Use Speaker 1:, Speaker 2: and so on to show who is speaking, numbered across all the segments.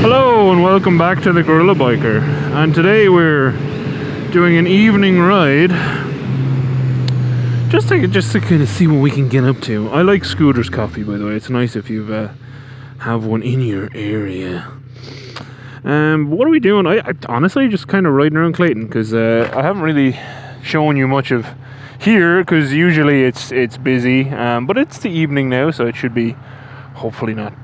Speaker 1: Hello and welcome back to the GorillaBiker, and today we're doing an evening ride just to kind of see what we can get up to. I like Scooter's coffee, by the way. It's nice if you have one in your area. What are we doing? I honestly just kind of riding around Clayton because I haven't really shown you much of here because usually it's busy, but it's the evening now, so it should be hopefully not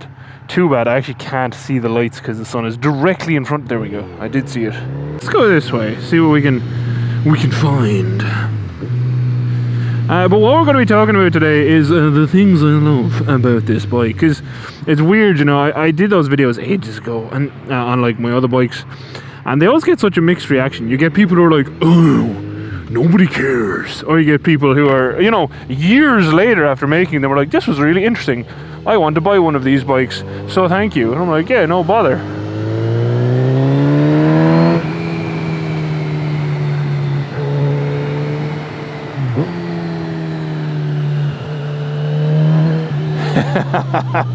Speaker 1: too bad. I actually can't see the lights because the sun is directly in front. There we go. I did see it. Let's go this way. See what we can find. But what we're going to be talking about today is the things I love about this bike. Because it's weird, you know. I did those videos ages ago and on like my other bikes, and they always get such a mixed reaction. You get people who are like, "Oh, nobody cares," or you get people who are, you know, years later after making them, are like, "This was really interesting. I want to buy one of these bikes, so thank you." And I'm like, yeah, no bother.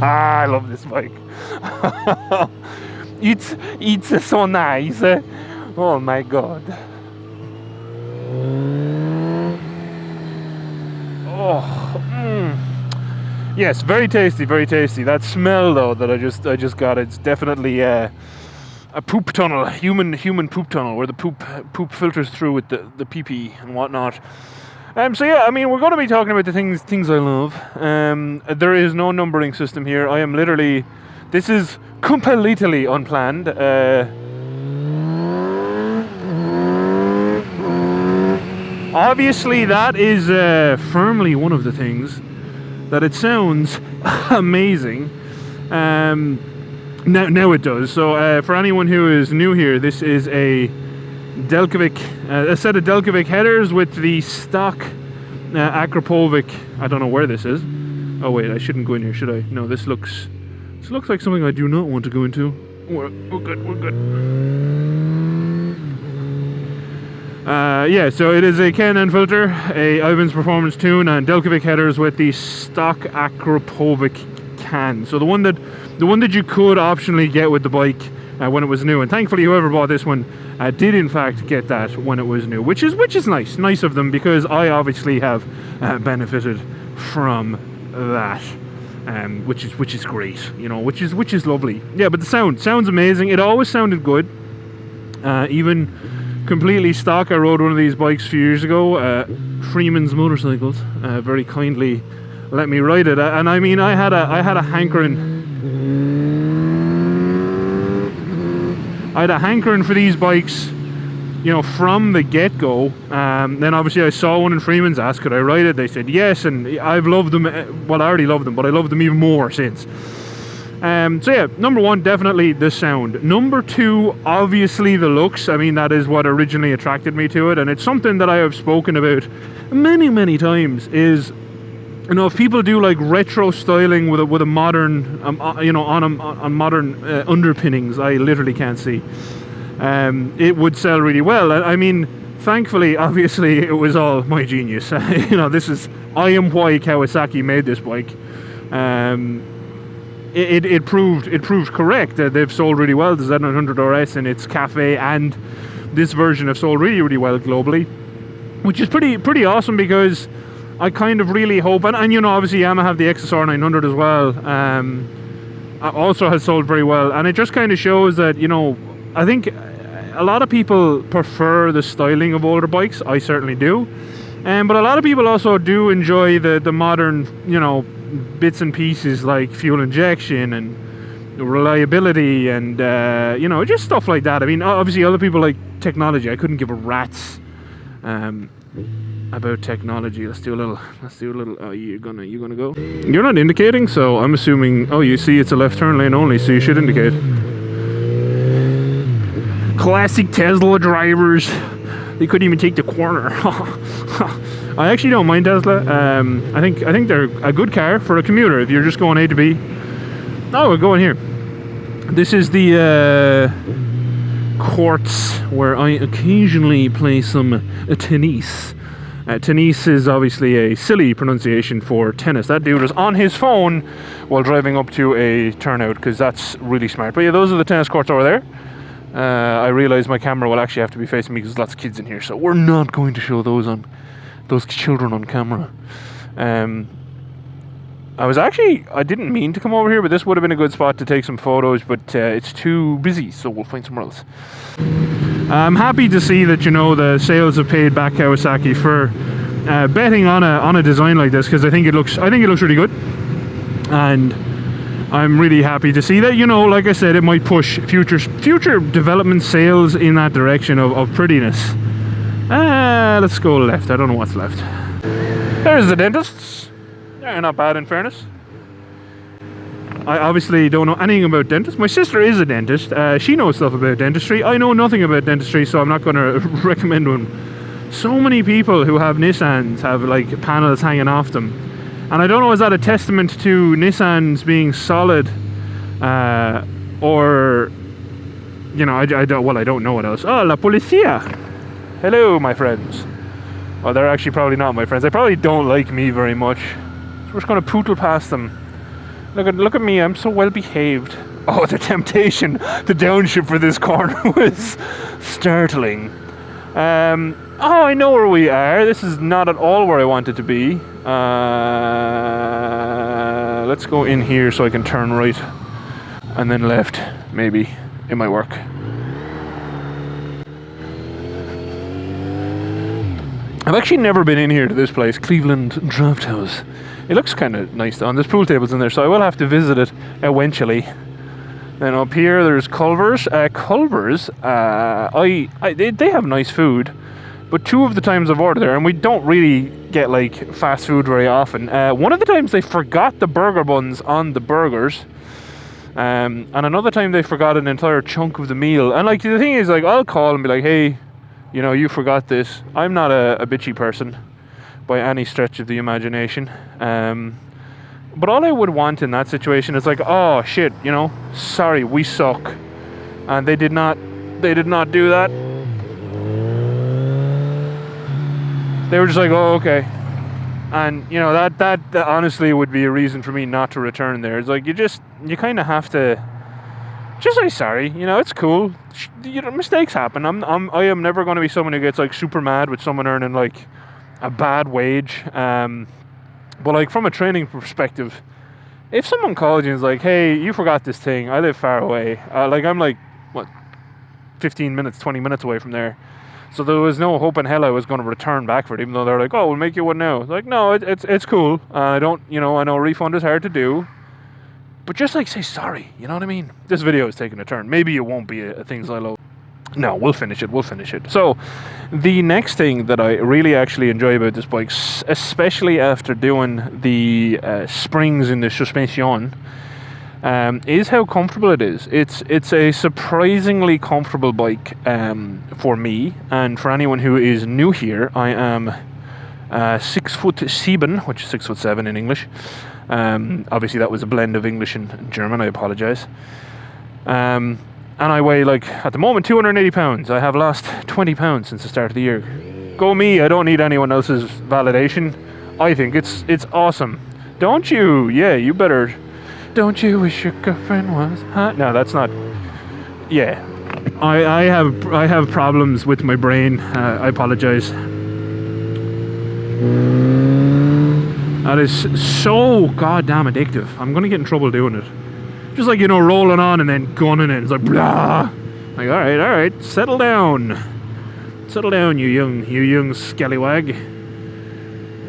Speaker 1: I love this bike. It's so nice. Oh my god. Yes, very tasty, very tasty. That smell though that I just got, it's definitely a poop tunnel, human poop tunnel, where the poop filters through with the pee and whatnot. So yeah, I mean, we're going to be talking about the things I love. There is no numbering system here. I am literally, this is completely unplanned. Obviously, that is firmly one of the things that it sounds amazing. Now it does. So for anyone who is new here, this is a set of Delkovic headers with the stock Akrapovic. I don't know where this is. Oh wait, I shouldn't go in here, should I? No, this looks like something I do not want to go into. We're good. Yeah, so it is a Canon filter, a Ivan's Performance tune, and Delkovic headers with the stock Akrapovic can. So the one that you could optionally get with the bike when it was new, and thankfully whoever bought this one did in fact get that when it was new, which is nice of them, because I obviously have benefited from that, which is great, you know, which is lovely. Yeah, but the sounds amazing. It always sounded good, even completely stock. I rode one of these bikes a few years ago. Freeman's Motorcycles very kindly let me ride it, and I mean, I had a hankering for these bikes, you know, from the get-go. Then obviously I saw one in Freeman's, asked could I ride it. They said yes, and I've loved them. Well, I already loved them, but I loved them even more since. So yeah, number one, definitely the sound. Number two, obviously the looks. I mean, that is what originally attracted me to it, and it's something that I have spoken about many times. Is, you know, if people do like retro styling with a modern, you know, on modern underpinnings, I literally can't see. It would sell really well. I mean, thankfully, obviously, it was all my genius. You know, I am why Kawasaki made this bike. It proved correct. They've sold really well. The Z900RS and its cafe and this version have sold really well globally, which is pretty awesome, because I kind of really hope, and you know, obviously Yamaha have the XSR 900 as well, also has sold very well, and it just kind of shows that, you know, I think a lot of people prefer the styling of older bikes. I certainly do, but a lot of people also do enjoy the modern, you know, bits and pieces like fuel injection and reliability and you know, just stuff like that. I mean, obviously other people like technology. I couldn't give a rat's about technology. Let's do a little. Oh, you're gonna go. You're not indicating, so I'm assuming. Oh, you see, it's a left turn lane only, so you should indicate. Classic Tesla drivers. They couldn't even take the corner. I actually don't mind Tesla. I think they're a good car for a commuter if you're just going A to B. Oh, we're going here. This is the courts where I occasionally play some tennis. Tennis is obviously a silly pronunciation for tennis. That dude was on his phone while driving up to a turnout, because that's really smart. But yeah, those are the tennis courts over there. I realize my camera will actually have to be facing me because there's lots of kids in here, so we're not going to show those children on camera. I didn't mean to come over here, but this would have been a good spot to take some photos, but it's too busy, so we'll find somewhere else. I'm happy to see that, you know, the sales have paid back Kawasaki for betting on a design like this, because I think it looks really good, and I'm really happy to see that, you know, like I said, it might push future development sales in that direction of prettiness. Let's go left. I don't know what's left. There's the dentists. They're not bad, in fairness. I obviously don't know anything about dentists. My sister is a dentist. She knows stuff about dentistry. I know nothing about dentistry, so I'm not going to recommend one. So many people who have Nissans have like panels hanging off them, and I don't know, is that a testament to Nissans being solid, or, you know, I don't know what else. Oh, la policía. Hello, my friends. Well, they're actually probably not my friends. They probably don't like me very much. So we're just going to pootle past them. Look at me, I'm so well behaved. Oh, the temptation to downshift for this corner was startling. Oh, I know where we are. This is not at all where I wanted to be. Let's go in here so I can turn right and then left. Maybe it might work. I've actually never been in here to this place, Cleveland Draft House. It looks kind of nice though, and there's pool tables in there, so I will have to visit it eventually. Then up here there's Culver's. Culver's, they have nice food, but two of the times I've ordered there, and we don't really get like fast food very often. One of the times they forgot the burger buns on the burgers, and another time they forgot an entire chunk of the meal. And like the thing is, like, I'll call and be like, hey, you know, you forgot this. I'm not a bitchy person by any stretch of the imagination. But all I would want in that situation is like, oh shit, you know, sorry, we suck. And they did not do that. They were just like, oh, okay. And you know, that honestly would be a reason for me not to return there. It's like, you kind of have to just say sorry, you know, it's cool. You know, mistakes happen. I am never going to be someone who gets like super mad with someone earning like a bad wage. But like from a training perspective, if someone calls you and is like, hey, you forgot this thing, I live far away. Like I'm like, what, 15 minutes, 20 minutes away from there. So there was no hope in hell I was going to return back for it, even though they're like, oh, we'll make you one now. It's like, no, it's cool. I don't, you know, I know refund is hard to do. But just like say sorry, you know what I mean? This video is taking a turn. Maybe it won't be a things I love. No, we'll finish it. So, the next thing that I really actually enjoy about this bike, especially after doing the springs in the suspension, is how comfortable it is. It's a surprisingly comfortable bike for me, and for anyone who is new here. I am 6'7", which is 6'7" in English. Obviously that was a blend of English and German, I apologize. And I weigh, like, at the moment, 280 pounds. I have lost 20 pounds since the start of the year. Go me, I don't need anyone else's validation. I think it's awesome. Don't you? Yeah, you better. Don't you wish your girlfriend was hot? No, that's not. Yeah. I have problems with my brain. I apologize. That is so goddamn addictive. I'm gonna get in trouble doing it. Just like, you know, rolling on and then gunning it. It's like, blah. Like, all right, settle down. Settle down, you young scallywag.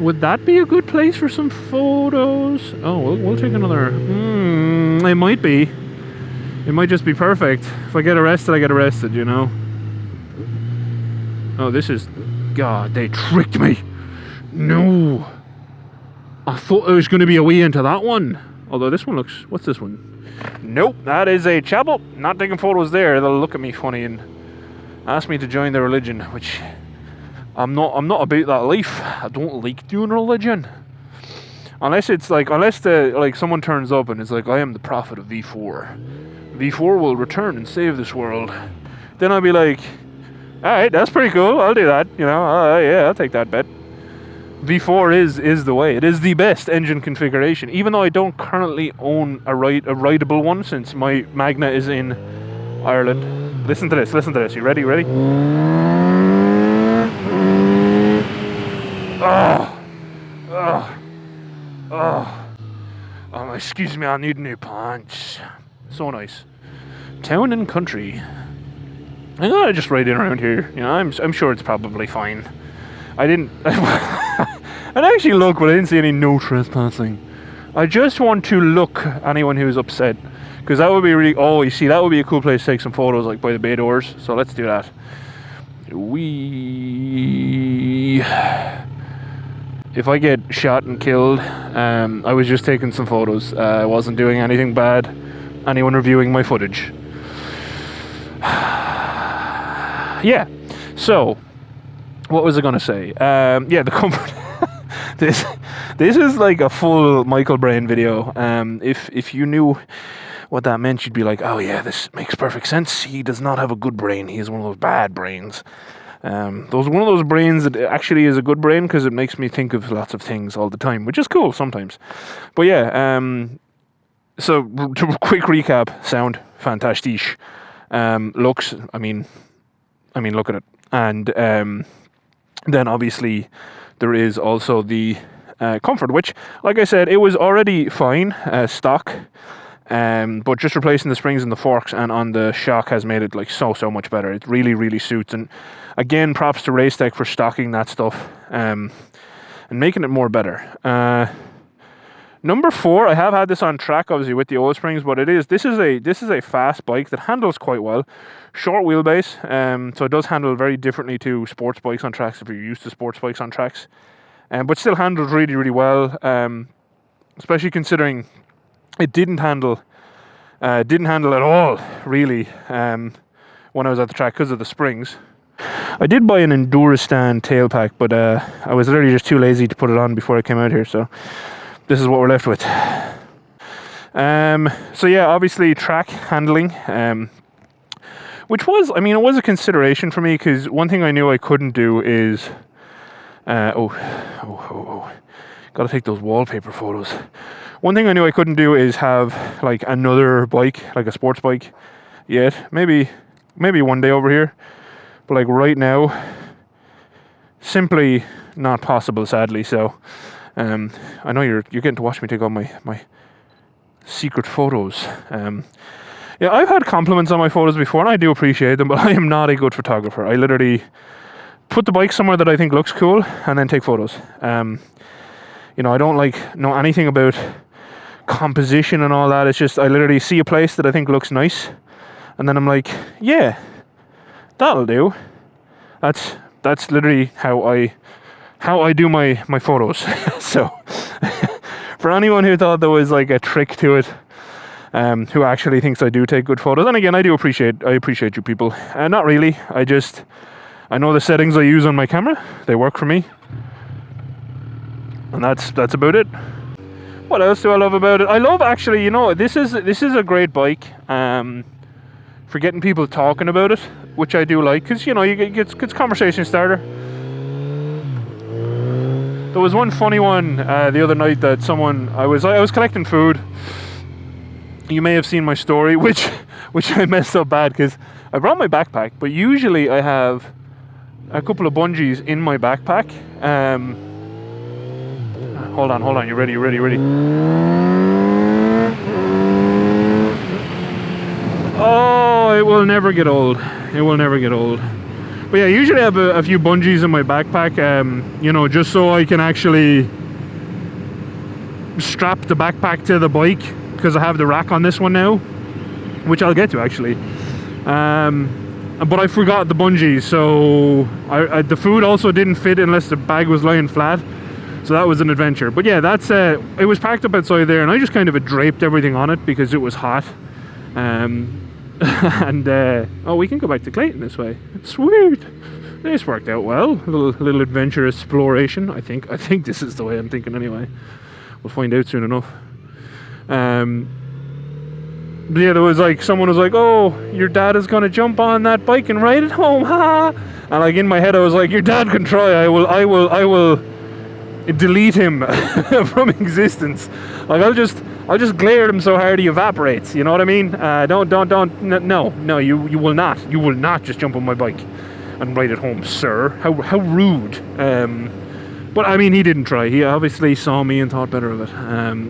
Speaker 1: Would that be a good place for some photos? Oh, we'll take another. It might be. It might just be perfect. If I get arrested, I get arrested, you know. Oh, this is. God, they tricked me. No. I thought there was going to be a way into that one. Although this one looks. What's this one? Nope, that is a chapel. Not taking photos there. They'll look at me funny and ask me to join their religion, which I'm not about that life. I don't like doing religion. Unless it's like, someone turns up and it's like, I am the prophet of V4. V4 will return and save this world. Then I'll be like, alright, that's pretty cool. I'll do that. You know, yeah, I'll take that bet. V4 is the way. It is the best engine configuration, even though I don't currently own a rideable one since my Magna is in Ireland. Listen to this. You ready? Oh, excuse me, I need new pants. So nice. Town and country. I'm gonna just ride in around here. You know, I'm sure it's probably fine. I didn't. I'd actually look, but I didn't see any no trespassing. I just want to look anyone who's upset, because that would be really. Oh, you see, that would be a cool place to take some photos, like by the bay doors. So let's do that. If I get shot and killed, I was just taking some photos. I wasn't doing anything bad. Anyone reviewing my footage? Yeah. So, what was I gonna say? Yeah, the comfort. this is like a full Michael brain video. If you knew what that meant, you'd be like, oh yeah, this makes perfect sense. He does not have a good brain. He has one of those bad brains. One of those brains that actually is a good brain, because it makes me think of lots of things all the time, which is cool sometimes. But yeah, so quick recap: sound fantastic, looks. I mean, look at it, and then obviously there is also the comfort, which, like I said, it was already fine stock. But just replacing the springs and the forks and on the shock has made it like so much better. It really suits. And again, props to Racetech for stocking that stuff and making it more better. Number 4, I have had this on track obviously with the oil springs, but this is a fast bike that handles quite well. Short wheelbase, so it does handle very differently to sports bikes on tracks if you're used to sports bikes on tracks, but still handles really well, especially considering it didn't handle at all really when I was at the track because of the springs. I did buy an Enduristan tail pack, but I was literally just too lazy to put it on before I came out here, so this is what we're left with. So yeah, obviously track handling, which was, I mean, it was a consideration for me, because one thing I knew I couldn't do is gotta take those wallpaper photos. One thing I knew I couldn't do is have like another bike, like a sports bike yet. Maybe one day over here, but like right now, simply not possible, sadly. So I know you're getting to watch me take all my secret photos. Yeah, I've had compliments on my photos before, and I do appreciate them, but I am not a good photographer. I literally put the bike somewhere that I think looks cool and then take photos. You know, I don't know anything about composition and all that. It's just I literally see a place that I think looks nice, and then I'm like, yeah, that'll do. That's literally how I do my photos. So for anyone who thought there was like a trick to it, who actually thinks I do take good photos, and again, I appreciate you people. Not really. I know the settings I use on my camera. They work for me, and that's about it. What else do I love about it? I love, actually, you know, this is a great bike for getting people talking about it, which I do like, because, you know, it's conversation starter. There was one funny one the other night that I was collecting food. You may have seen my story, which I messed up bad, because I brought my backpack, but usually I have a couple of bungees in my backpack. Hold on, you ready? Oh, it will never get old. But yeah, usually I have a few bungees in my backpack, you know, just so I can actually strap the backpack to the bike, because I have the rack on this one now, which I'll get to actually. But I forgot the bungees, so the food also didn't fit unless the bag was lying flat. So that was an adventure. But yeah, that's it was packed up outside there, and I just kind of draped everything on it because it was hot. Oh, we can go back to Clayton this way. Sweet. This worked out well. A little adventure exploration. I think this is the way I'm thinking anyway. We'll find out soon enough. But yeah, there was like, someone was like, oh, your dad is gonna jump on that bike and ride it home, ha! And like in my head I was like, your dad can try. I will delete him from existence. Like I'll just glare at him so hard he evaporates. You know what I mean? No, you will not just jump on my bike and ride it home, sir. How rude. But I mean, he didn't try. He obviously saw me and thought better of it.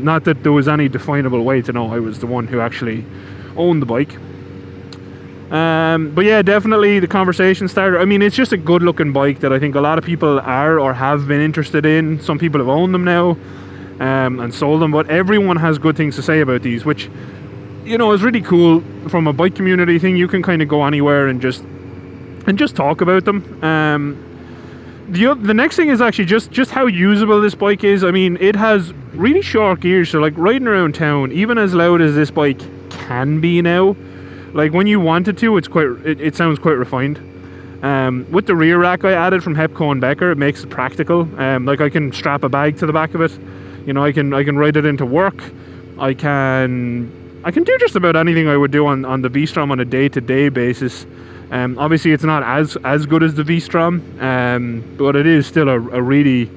Speaker 1: Not that there was any definable way to know I was the one who actually owned the bike. But yeah, definitely the conversation starter. I mean, it's just a good looking bike that I think a lot of people are or have been interested in. Some people have owned them now and sold them, but everyone has good things to say about these, which, you know, is really cool. From a bike community thing, you can kind of go anywhere and just talk about them. The next thing is actually just how usable this bike is. I mean, it has really short gears, so like riding around town, even as loud as this bike can be now, like when you want it to, it sounds quite refined. With the rear rack I added from Hepco and Becker, it makes it practical. Like I can strap a bag to the back of it. You know, I can ride it into work. I can do just about anything I would do on the V-Strom on a day-to-day basis. Obviously it's not as good as the V-Strom, but it is still a really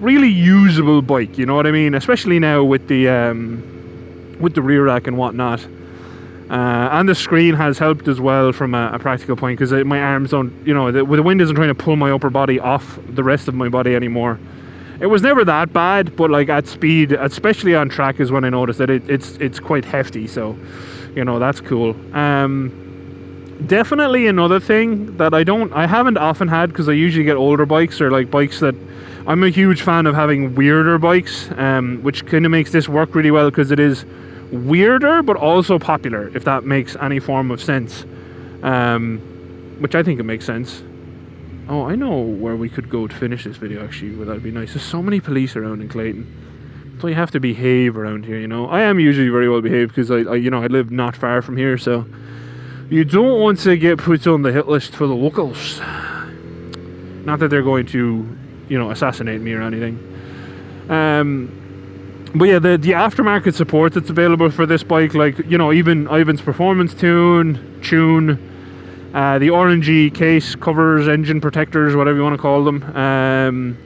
Speaker 1: usable bike, you know what I mean? Especially now with the rear rack and whatnot. And the screen has helped as well from a practical point, because my arms don't, you know, the wind isn't trying to pull my upper body off the rest of my body anymore. It was never that bad, but like at speed, especially on track, is when I noticed that it's quite hefty, so, you know, that's cool. Definitely another thing that I haven't often had, because I usually get older bikes, or like bikes that, I'm a huge fan of having weirder bikes, which kind of makes this work really well, because it is weirder but also popular, if that makes any form of sense. Which I think it makes sense. Oh, I know where we could go to finish this video, actually, where that'd be nice. There's so many police around in Clayton, so you have to behave around here, you know. I am usually very well behaved, because I live not far from here, so you don't want to get put on the hit list for the locals. Not that they're going to, you know, assassinate me or anything. But yeah, the aftermarket support that's available for this bike, like, you know, even Ivan's performance tune, the orangey case covers, engine protectors, whatever you want to call them,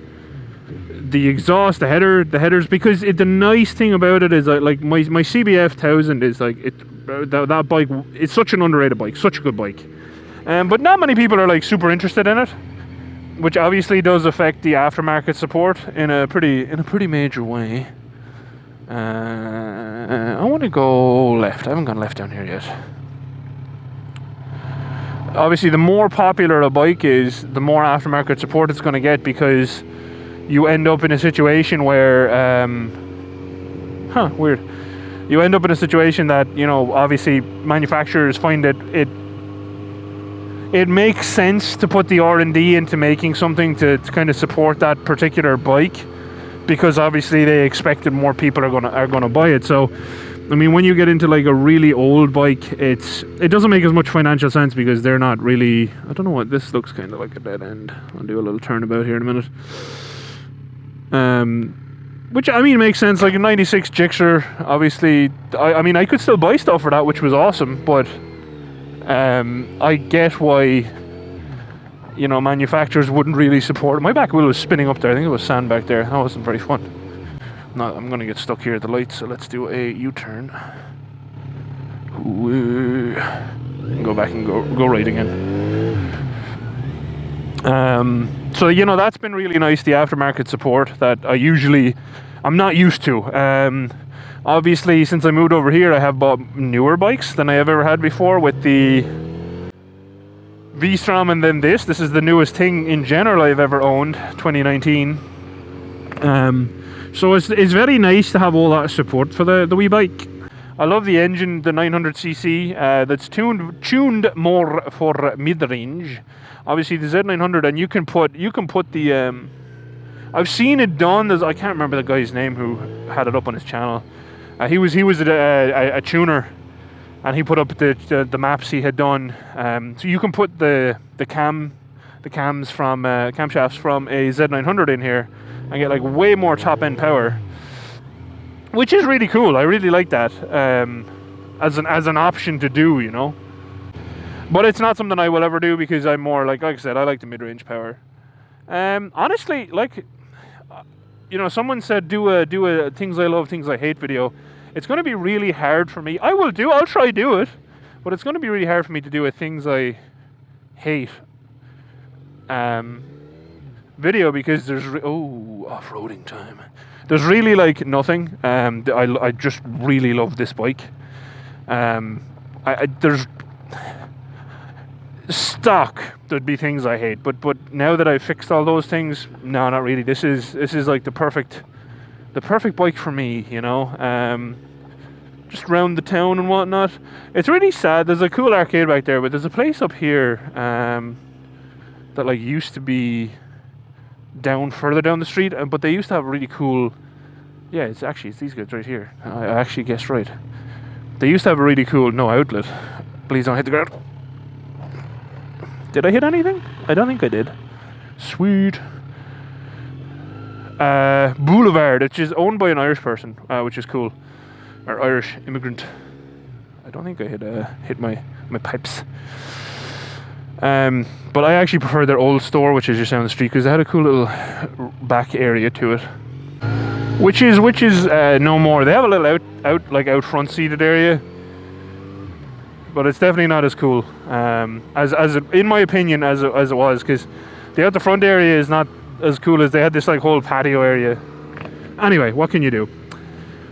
Speaker 1: the exhaust, the headers, because the nice thing about it is like my CBF 1000 is like that bike. It's such an underrated bike, such a good bike, but not many people are like super interested in it, which obviously does affect the aftermarket support in a pretty major way. I want to go left. I haven't gone left down here yet. Obviously, the more popular a bike is, the more aftermarket support it's going to get, because you end up in a situation where, weird. You end up in a situation that, you know, obviously manufacturers find that it makes sense to put the R&D into making something to kind of support that particular bike, because obviously they expect that more people are gonna buy it. So, I mean, when you get into like a really old bike, it doesn't make as much financial sense, because they're not really, I don't know what, this looks kind of like a dead end. I'll do a little turnabout here in a minute. Which, I mean, makes sense. Like a 96 Gixxer, obviously, I mean, I could still buy stuff for that, which was awesome, but I get why, you know, manufacturers wouldn't really support it. My back wheel was spinning up there. I think it was sand back there. That wasn't very fun. No, I'm gonna get stuck here at the lights, so let's do a U-turn. Go back and go right again. So, you know, that's been really nice, the aftermarket support that I'm not used to. Obviously, since I moved over here, I have bought newer bikes than I have ever had before, with the V-Strom, and then this is the newest thing in general I've ever owned, 2019. So it's very nice to have all that support for the wee bike. I love the engine, the 900cc, that's tuned more for mid-range. Obviously the Z900, and you can put the I've seen it done. I can't remember the guy's name who had it up on his channel. He was a tuner, and he put up the maps he had done. So you can put the cams from camshafts from a Z900 in here and get like way more top end power, which is really cool. I really like that as an option to do, you know. But it's not something I will ever do, because I'm more like I said, I like the mid-range power. Honestly, like, you know, someone said do a things I love, things I hate video. It's going to be really hard for me. I'll try do it, but it's going to be really hard for me to do a things I hate video, because there's off-roading time. There's really like nothing. I just really love this bike. There's stock, there'd be things I hate, but now that I've fixed all those things, no, not really. This is like the perfect bike for me, you know. Just round the town and whatnot. It's really sad. There's a cool arcade back there, but there's a place up here that like used to be further down the street, but they used to have really cool. Yeah, it's these guys right here. I actually guessed right. They used to have a really cool outlet. Please don't hit the ground. Did I hit anything? I don't think I did. Sweet. Boulevard, which is owned by an Irish person, which is cool. Or Irish immigrant. I don't think I hit my pipes. But I actually prefer their old store, which is just down the street, because they had a cool little back area to it. Which is no more. They have a little out front seated area, but it's definitely not as cool as in my opinion as it was, because the out the front area is not as cool as they had this like whole patio area. Anyway, what can you do?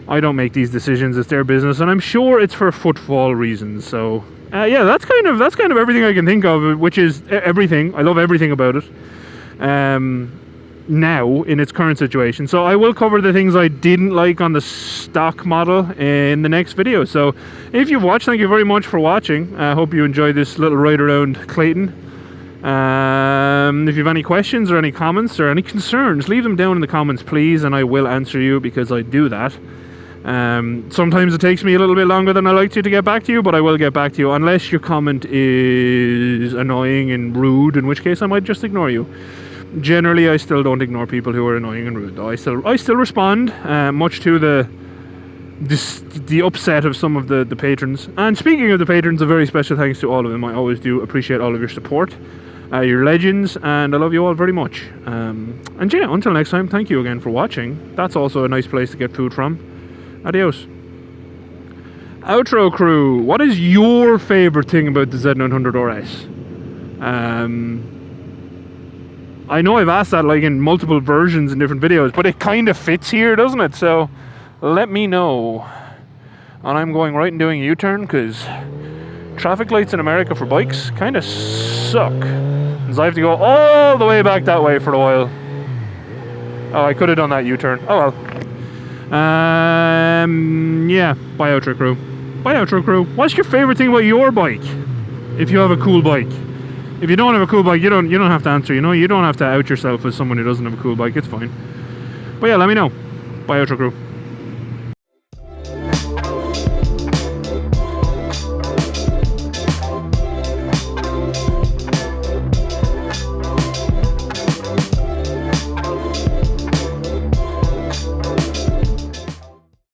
Speaker 1: I don't make these decisions. It's their business, and I'm sure it's for footfall reasons. So yeah, that's kind of everything I can think of, which is everything. I love everything about it. Now in its current situation. So I will cover the things I didn't like on the stock model in the next video. So if you've watched, thank you very much for watching. I hope you enjoyed this little ride around Clayton. If you have any questions or any comments or any concerns, leave them down in the comments, please, and I will answer you, because I do that. Sometimes it takes me a little bit longer than I like to get back to you, but I will get back to you, unless your comment is annoying and rude, in which case I might just ignore you. Generally, I still don't ignore people who are annoying and rude, though. I still respond, much to the upset of some of the patrons. And speaking of the patrons, a very special thanks to all of them. I always do appreciate all of your support. You're legends, and I love you all very much. And yeah, until next time, thank you again for watching. That's also a nice place to get food from. Adios. Outro crew, what is your favorite thing about the Z900RS? I know I've asked that like in multiple versions in different videos, but it kind of fits here, doesn't it? So let me know. And I'm going right and doing a U-turn, because traffic lights in America for bikes kind of suck. So I have to go all the way back that way for a while. Oh, I could have done that U-turn. Oh well. Yeah, bye outro crew. Bye outro crew. What's your favorite thing about your bike? If you have a cool bike. If you don't have a cool bike, you don't have to answer, you know. You don't have to out yourself as someone who doesn't have a cool bike. It's fine. But yeah, let me know. Bye outro crew.